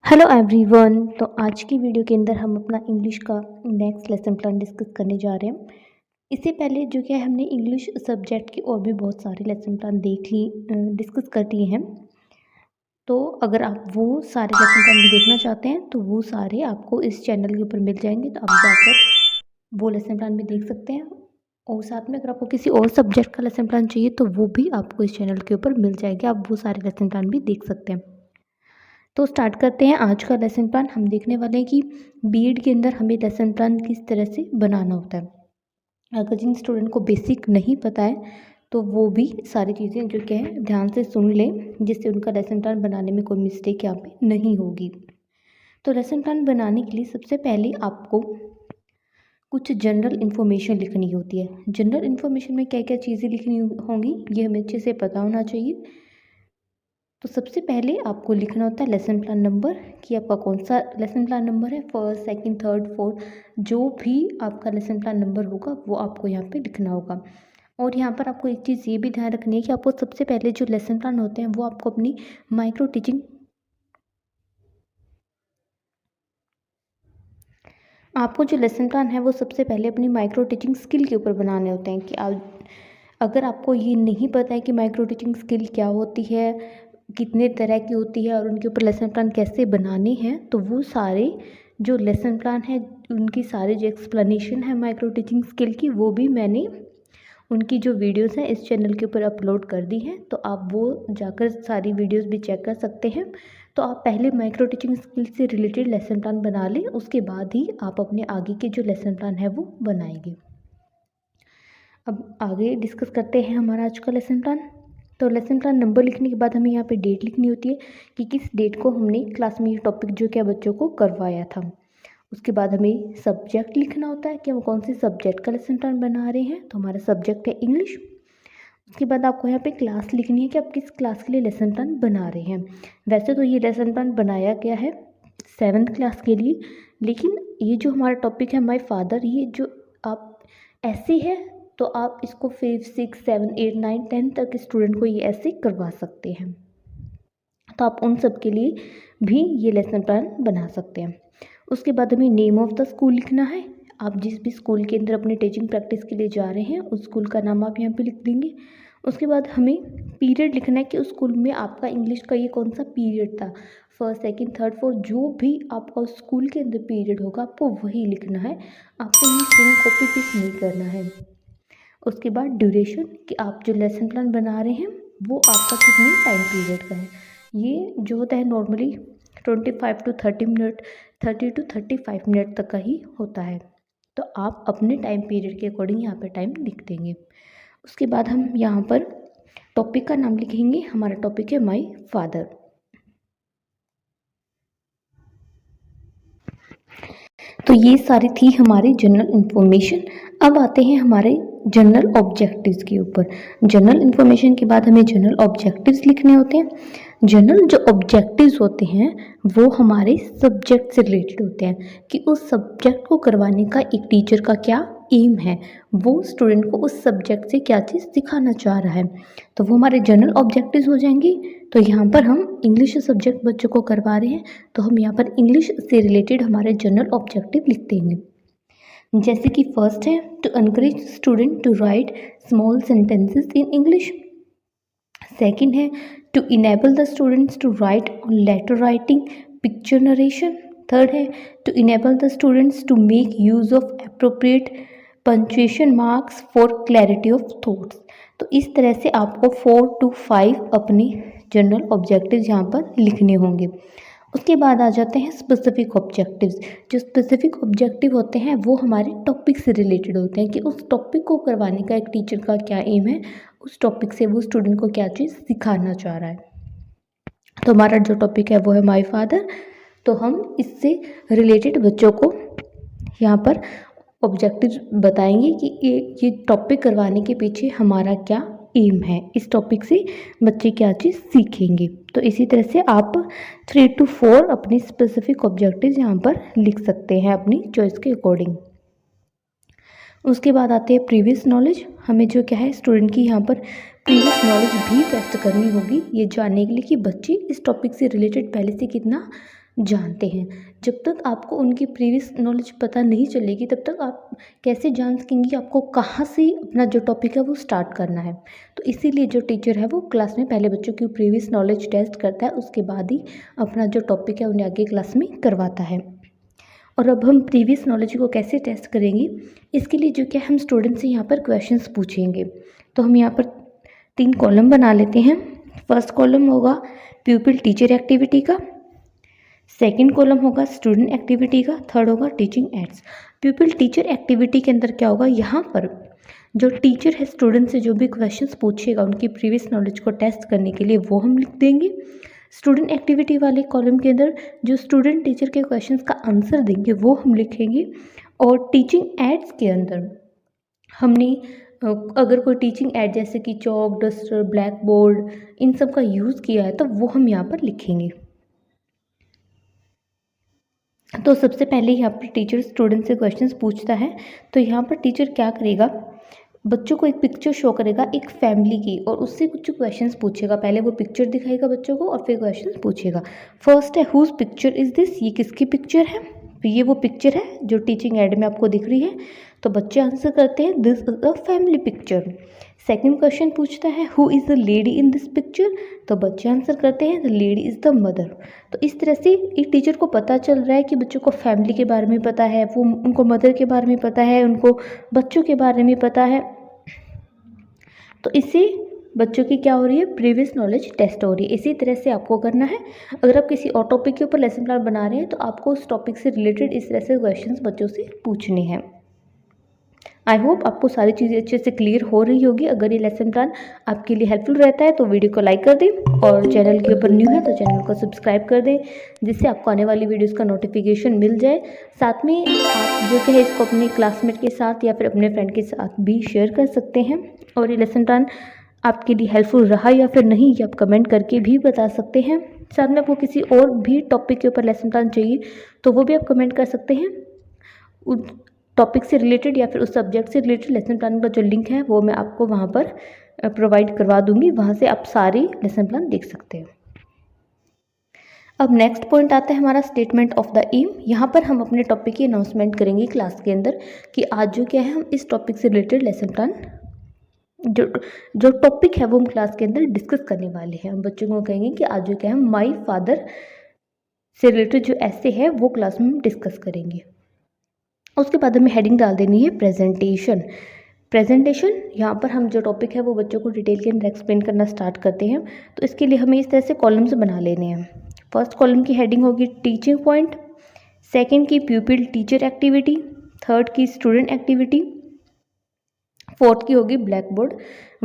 Hello everyone. तो आज की वीडियो के अंदर हम अपना इंग्लिश का नेक्स्ट लेसन प्लान डिस्कस करने जा रहे हैं। इससे पहले जो क्या है हमने इंग्लिश सब्जेक्ट की और भी बहुत सारे लेसन प्लान डिस्कस कर लिए हैं। तो अगर आप वो सारे लेसन प्लान भी देखना चाहते हैं तो वो सारे आपको इस चैनल के ऊपर मिल जाएंगे, तो आप जाकर वो लेसन प्लान भी देख सकते हैं। और साथ में अगर आपको किसी और सब्जेक्ट का लेसन प्लान चाहिए तो वो भी आपको इस चैनल के ऊपर मिल जाएगा, आप वो सारे लेसन प्लान भी देख सकते हैं। तो स्टार्ट करते हैं आज का लेसन प्लान। हम देखने वाले हैं कि बीएड के अंदर हमें लेसन प्लान किस तरह से बनाना होता है। अगर जिन स्टूडेंट को बेसिक नहीं पता है तो वो भी सारी चीज़ें जो क्या है ध्यान से सुन लें, जिससे उनका लेसन प्लान बनाने में कोई मिस्टेक यहाँ पे नहीं होगी। तो लेसन प्लान बनाने के लिए सबसे पहले आपको कुछ जनरल इन्फॉर्मेशन लिखनी होती है। जनरल इन्फॉर्मेशन में क्या क्या चीज़ें लिखनी होंगी ये हमें अच्छे से पता होना चाहिए। तो सबसे पहले आपको लिखना होता है लेसन प्लान नंबर, कि आपका कौन सा लेसन प्लान नंबर है, फर्स्ट सेकंड थर्ड फोर्थ, जो भी आपका लेसन प्लान नंबर होगा वो आपको यहाँ पे लिखना होगा। और यहाँ पर आपको एक चीज़ ये भी ध्यान रखनी है कि आपको सबसे पहले जो लेसन प्लान होते हैं वो आपको अपनी माइक्रो टीचिंग आपको जो लेसन प्लान है वो सबसे पहले अपनी माइक्रो टीचिंग स्किल के ऊपर बनाने होते हैं। कि अगर आपको ये नहीं पता है कि माइक्रो टीचिंग स्किल क्या होती है, कितने तरह की होती है और उनके ऊपर लेसन प्लान कैसे बनाने हैं, तो वो सारे जो लेसन प्लान है उनकी सारी जो एक्सप्लेनेशन है माइक्रो टीचिंग स्किल की, वो भी मैंने उनकी जो वीडियोस हैं इस चैनल के ऊपर अपलोड कर दी हैं। तो आप वो जाकर सारी वीडियोस भी चेक कर सकते हैं। तो आप पहले माइक्रो टीचिंग स्किल से रिलेटेड लेसन प्लान बना लें, उसके बाद ही आप अपने आगे के जो लेसन प्लान है वो बनाएंगे। अब आगे डिस्कस करते हैं हमारा आज का लेसन प्लान। तो लेसन प्लान नंबर लिखने के बाद हमें यहाँ पे डेट लिखनी होती है कि किस डेट को हमने क्लास में ये टॉपिक जो क्या बच्चों को करवाया था। उसके बाद हमें सब्जेक्ट लिखना होता है कि हम कौन से सब्जेक्ट का लेसन प्लान बना रहे हैं। तो हमारा सब्जेक्ट है इंग्लिश। उसके बाद आपको यहाँ पे क्लास लिखनी है कि आप किस क्लास के लिए लेसन प्लान बना रहे हैं। वैसे तो ये लेसन प्लान बनाया गया है 7th क्लास के लिए, लेकिन ये जो हमारा टॉपिक है माय फादर, ये जो आप ऐसे है तो आप इसको 5 6 7 8 9 10 तक स्टूडेंट को ये ऐसे करवा सकते हैं। तो आप उन सब के लिए भी ये लेसन प्लान बना सकते हैं। उसके बाद हमें नेम ऑफ़ द स्कूल लिखना है। आप जिस भी स्कूल के अंदर अपने टीचिंग प्रैक्टिस के लिए जा रहे हैं उस स्कूल का नाम आप यहाँ पे लिख देंगे। उसके बाद हमें पीरियड लिखना है कि उस स्कूल में आपका इंग्लिश का ये कौन सा पीरियड था, फर्स्ट सेकंड थर्ड फोर्थ, जो भी आपका उस स्कूल के अंदर पीरियड होगा आपको वही लिखना है। आपको ये सेम कॉपी पेस्ट नहीं करना है। उसके बाद ड्यूरेशन, कि आप जो लेसन प्लान बना रहे हैं वो आपका कितने टाइम पीरियड का है। ये जो होता है normally 25 to 30 minute, 30 to 35 minute तक का ही होता है। तो आप अपने टाइम पीरियड के अकॉर्डिंग यहाँ पे टाइम लिख देंगे। उसके बाद हम यहाँ पर टॉपिक का नाम लिखेंगे। हमारा टॉपिक है माय फादर। तो ये सारी थी हमारी जनरल इन्फॉर्मेशन। अब आते हैं हमारे जनरल ऑब्जेक्टिव्स के ऊपर। जनरल इन्फॉर्मेशन के बाद हमें जनरल ऑब्जेक्टिव्स लिखने होते हैं। जनरल जो ऑब्जेक्टिव्स होते हैं वो हमारे सब्जेक्ट से रिलेटेड होते हैं कि उस सब्जेक्ट को करवाने का एक टीचर का क्या एम है, वो स्टूडेंट को उस सब्जेक्ट से क्या चीज़ सिखाना चाह रहा है। तो वो हमारे जनरल ऑब्जेक्टिव्स हो जाएंगे। तो यहाँ पर हम इंग्लिश सब्जेक्ट बच्चों को करवा रहे हैं तो हम यहाँ पर इंग्लिश से रिलेटेड हमारे जनरल ऑब्जेक्टिव लिख देंगे। जैसे कि फर्स्ट है to encourage student to write small sentences in English. Second है to enable the students to write on letter writing, picture narration. Third है to enable the students to make use of appropriate punctuation marks for clarity of thoughts. तो इस तरह से आपको 4 to 5 अपने general objectives यहाँ पर लिखने होंगे। उसके बाद आ जाते हैं स्पेसिफिक ऑब्जेक्टिव्स। जो स्पेसिफिक ऑब्जेक्टिव होते हैं वो हमारे टॉपिक से रिलेटेड होते हैं कि उस टॉपिक को करवाने का एक टीचर का क्या एम है, उस टॉपिक से वो स्टूडेंट को क्या चीज़ सिखाना चाह रहा है। तो हमारा जो टॉपिक है वो है माय फादर। तो हम इससे रिलेटेड बच्चों को यहाँ पर ऑब्जेक्टिव बताएंगे कि ये टॉपिक करवाने के पीछे हमारा क्या एम है, इस टॉपिक से बच्चे क्या चीज़ सीखेंगे। तो इसी तरह से आप 3 to 4 अपने स्पेसिफिक ऑब्जेक्टिव यहाँ पर लिख सकते हैं अपनी चॉइस के अकॉर्डिंग। उसके बाद आते हैं प्रीवियस नॉलेज। हमें जो क्या है स्टूडेंट की यहाँ पर प्रीवियस नॉलेज भी टेस्ट करनी होगी, ये जानने के लिए कि बच्चे इस टॉपिक से रिलेटेड पहले से कितना जानते हैं। जब तक आपको उनकी प्रीवियस नॉलेज पता नहीं चलेगी तब तक आप कैसे जान सकेंगे कि आपको कहाँ से अपना जो टॉपिक है वो स्टार्ट करना है। तो इसीलिए जो टीचर है वो क्लास में पहले बच्चों की प्रीवियस नॉलेज टेस्ट करता है, उसके बाद ही अपना जो टॉपिक है उन्हें आगे क्लास में करवाता है। और अब हम प्रीवियस नॉलेज को कैसे टेस्ट करेंगे, इसके लिए जो क्या हम स्टूडेंट से यहाँ पर क्वेश्चंस पूछेंगे। तो हम यहाँ पर 3 कॉलम बना लेते हैं। फर्स्ट कॉलम होगा प्यूपिल टीचर एक्टिविटी का, सेकंड कॉलम होगा स्टूडेंट एक्टिविटी का, थर्ड होगा टीचिंग एड्स। प्यूपिल टीचर एक्टिविटी के अंदर क्या होगा, यहाँ पर जो टीचर है स्टूडेंट से जो भी क्वेश्चंस पूछेगा उनकी प्रीवियस नॉलेज को टेस्ट करने के लिए वो हम लिख देंगे। स्टूडेंट एक्टिविटी वाले कॉलम के अंदर जो स्टूडेंट टीचर के क्वेश्चंस का आंसर देंगे वो हम लिखेंगे। और टीचिंग एड्स के अंदर हमने अगर कोई टीचिंग एड जैसे कि चॉक, डस्टर, ब्लैक बोर्ड इन सब का यूज़ किया है तो वो हम यहाँ पर लिखेंगे। तो सबसे पहले यहाँ पर टीचर स्टूडेंट से क्वेश्चंस पूछता है, तो यहाँ पर टीचर क्या करेगा, बच्चों को एक पिक्चर शो करेगा एक फैमिली की और उससे कुछ क्वेश्चंस पूछेगा। पहले वो पिक्चर दिखाएगा बच्चों को और फिर क्वेश्चंस पूछेगा। फर्स्ट है हुज पिक्चर इज़ दिस, ये किसकी पिक्चर है, तो ये वो पिक्चर है जो टीचिंग एड में आपको दिख रही है। तो बच्चे आंसर करते हैं this is a family picture. Second question पूछता है who is the lady in this picture, तो बच्चे आंसर करते हैं the lady is the mother. तो इस तरह से एक टीचर को पता चल रहा है कि बच्चों को फैमिली के बारे में पता है, वो उनको मदर के बारे में पता है, उनको बच्चों के बारे में पता है। तो इससे बच्चों की क्या हो रही है, प्रीवियस नॉलेज टेस्ट हो रही है। इसी तरह से आपको करना है। अगर आप किसी और टॉपिक के ऊपर लेसन प्लान बना रहे हैं तो आपको उस टॉपिक से रिलेटेड इस तरह से क्वेश्चंस बच्चों से पूछने हैं। आई होप आपको सारी चीज़ें अच्छे से क्लियर हो रही होगी। अगर ये लेसन प्लान आपके लिए हेल्पफुल रहता है तो वीडियो को लाइक कर दें और चैनल के ऊपर न्यू है तो चैनल को सब्सक्राइब कर दें, जिससे आपको आने वाली वीडियोस का नोटिफिकेशन मिल जाए। साथ में आप जो है इसको अपने क्लासमेट के साथ या फिर अपने फ्रेंड के साथ भी शेयर कर सकते हैं। और ये लेसन प्लान आपके लिए हेल्पफुल रहा या फिर नहीं ये आप कमेंट करके भी बता सकते हैं। साथ में आपको किसी और भी टॉपिक के ऊपर लेसन प्लान चाहिए तो वो भी आप कमेंट कर सकते हैं। उस टॉपिक से रिलेटेड या फिर उस सब्जेक्ट से रिलेटेड लेसन प्लान का जो लिंक है वो मैं आपको वहाँ पर प्रोवाइड करवा दूँगी, वहाँ से आप सारी लेसन प्लान देख सकते हैं। अब नेक्स्ट पॉइंट आता है हमारा स्टेटमेंट ऑफ द एम। यहाँ पर हम अपने टॉपिक की अनाउंसमेंट करेंगे क्लास के अंदर कि आज जो क्या है हम इस टॉपिक से रिलेटेड लेसन प्लान जो टॉपिक है वो हम क्लास के अंदर डिस्कस करने वाले हैं। हम बच्चों को कहेंगे कि आज जो क्या है माय फादर से रिलेटेड जो ऐसे है वो क्लास में हम डिस्कस करेंगे। उसके बाद हमें हेडिंग डाल देनी है प्रेजेंटेशन। प्रेजेंटेशन यहाँ पर हम जो टॉपिक है वो बच्चों को डिटेल के अंदर एक्सप्लेन करना स्टार्ट करते हैं। तो इसके लिए हमें इस तरह से कॉलम्स बना लेने हैं। फर्स्ट कॉलम की हेडिंग होगी टीचिंग पॉइंट, सेकेंड की प्यूपिल टीचर एक्टिविटी, थर्ड की स्टूडेंट एक्टिविटी, फोर्थ की होगी ब्लैक बोर्ड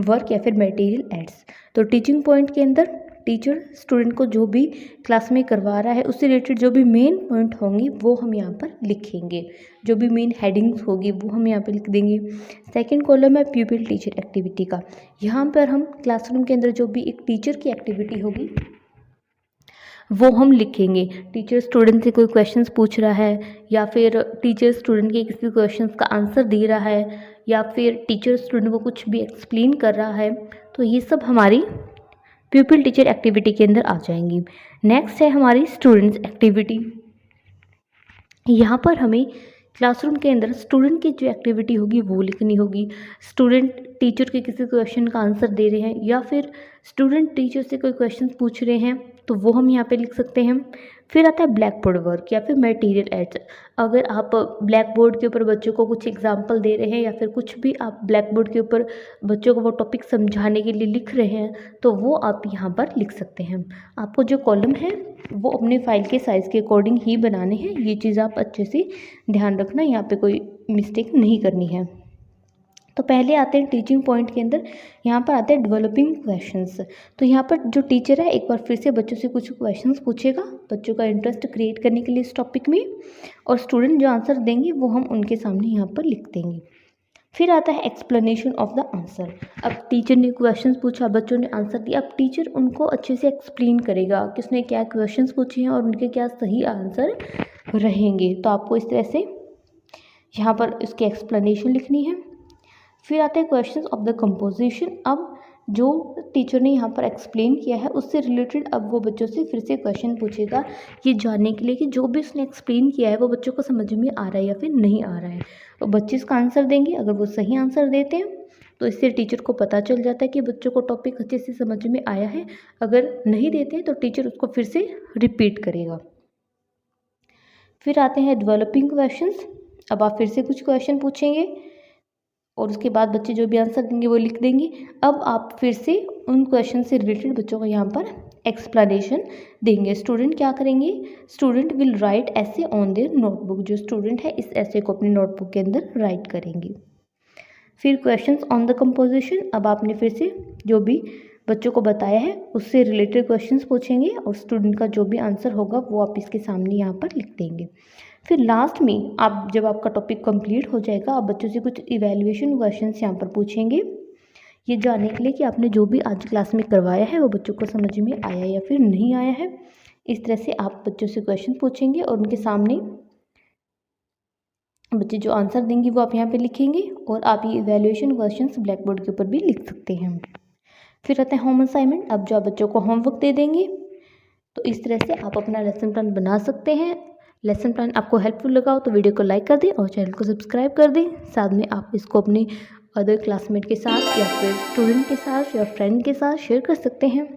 वर्क या फिर मटेरियल एड्स। तो टीचिंग पॉइंट के अंदर टीचर स्टूडेंट को जो भी क्लास में करवा रहा है उससे रिलेटेड जो भी मेन पॉइंट होंगे वो हम यहाँ पर लिखेंगे, जो भी मेन हेडिंग्स होगी वो हम यहाँ पर लिख देंगे। सेकंड कॉलम है प्यूपिल टीचर एक्टिविटी का। यहाँ पर हम क्लासरूम के अंदर जो भी एक टीचर की एक्टिविटी होगी वो हम लिखेंगे। टीचर स्टूडेंट से कोई क्वेश्चंस पूछ रहा है या फिर टीचर स्टूडेंट के किसी क्वेश्चंस का आंसर दे रहा है या फिर टीचर स्टूडेंट को कुछ भी एक्सप्लेन कर रहा है, तो ये सब हमारी प्यूपिल टीचर एक्टिविटी के अंदर आ जाएंगी। नेक्स्ट है हमारी स्टूडेंट्स एक्टिविटी। यहाँ पर हमें क्लासरूम के अंदर स्टूडेंट की जो एक्टिविटी होगी वो लिखनी होगी। स्टूडेंट टीचर के किसी क्वेश्चन का आंसर दे रहे हैं या फिर स्टूडेंट टीचर से कोई क्वेश्चन पूछ रहे हैं तो वो हम यहाँ पे लिख सकते हैं। फिर आता है ब्लैक बोर्ड वर्क या फिर मटेरियल एड्स। अगर आप ब्लैक बोर्ड के ऊपर बच्चों को कुछ एग्जांपल दे रहे हैं या फिर कुछ भी आप ब्लैक बोर्ड के ऊपर बच्चों को वो टॉपिक समझाने के लिए लिख रहे हैं तो वो आप यहाँ पर लिख सकते हैं। आपको जो कॉलम है वो अपने फाइल के साइज़ के अकॉर्डिंग ही बनाने हैं। ये चीज़ आप अच्छे से ध्यान रखना, यहाँ पे कोई मिस्टेक नहीं करनी है। तो पहले आते हैं टीचिंग पॉइंट के अंदर, यहाँ पर आते हैं डेवलपिंग क्वेश्चंस। तो यहाँ पर जो टीचर है एक बार फिर से बच्चों से कुछ क्वेश्चंस पूछेगा बच्चों का इंटरेस्ट क्रिएट करने के लिए इस टॉपिक में, और स्टूडेंट जो आंसर देंगे वो हम उनके सामने यहाँ पर लिख देंगे। फिर आता है एक्सप्लेनेशन ऑफ द आंसर। अब टीचर ने क्वेश्चंस पूछा, बच्चों ने आंसर दिया, अब टीचर उनको अच्छे से एक्सप्लेन करेगा कि उसने क्या क्वेश्चंस पूछे हैं और उनके क्या सही आंसर रहेंगे। तो आपको इस तरह से यहाँ पर इसकी एक्सप्लेनेशन लिखनी है। फिर आते हैं क्वेश्चंस ऑफ द कंपोजिशन। अब जो टीचर ने यहाँ पर एक्सप्लेन किया है उससे रिलेटेड अब वो बच्चों से फिर से क्वेश्चन पूछेगा, ये जानने के लिए कि जो भी उसने एक्सप्लेन किया है वो बच्चों को समझ में आ रहा है या फिर नहीं आ रहा है। तो बच्चे इसका आंसर देंगे, अगर वो सही आंसर देते हैं तो इससे टीचर को पता चल जाता है कि बच्चों को टॉपिक अच्छे से समझ में आया है। अगर नहीं देते हैं तो टीचर उसको फिर से रिपीट करेगा। फिर आते हैं डेवलपिंग क्वेश्चंस। अब आप फिर से कुछ क्वेश्चन पूछेंगे और उसके बाद बच्चे जो भी आंसर देंगे वो लिख देंगे। अब आप फिर से उन क्वेश्चन से रिलेटेड बच्चों को यहाँ पर एक्सप्लेनेशन देंगे। स्टूडेंट क्या करेंगे, स्टूडेंट विल राइट ऐसे ऑन देयर नोटबुक। जो स्टूडेंट है इस ऐसे को अपनी नोटबुक के अंदर राइट करेंगे। फिर क्वेश्चंस ऑन द कंपोजिशन। अब आपने फिर से जो भी बच्चों को बताया है उससे रिलेटेड क्वेश्चंस पूछेंगे और स्टूडेंट का जो भी आंसर होगा वो आप इसके सामने यहाँ पर लिख देंगे। फिर लास्ट में आप जब आपका टॉपिक कंप्लीट हो जाएगा आप बच्चों से कुछ इवैल्यूएशन क्वेश्चंस यहाँ पर पूछेंगे, ये जानने के लिए कि आपने जो भी आज क्लास में करवाया है वो बच्चों को समझ में आया या फिर नहीं आया है। इस तरह से आप बच्चों से क्वेश्चन पूछेंगे और उनके सामने बच्चे जो आंसर देंगे वो आप यहाँ पे लिखेंगे और आप ये इवैल्यूएशन क्वेश्चंस ब्लैक बोर्ड के ऊपर भी लिख सकते हैं। फिर आता है होम असाइनमेंट। अब जो आप बच्चों को होमवर्क दे देंगे तो इस तरह से आप अपना लेसन प्लान बना सकते हैं। लेसन प्लान आपको हेल्पफुल लगा हो तो वीडियो को लाइक कर दें और चैनल को सब्सक्राइब कर दें। साथ में आप इसको अपने अदर क्लासमेट के साथ या फिर स्टूडेंट के साथ या फ्रेंड के साथ शेयर कर सकते हैं।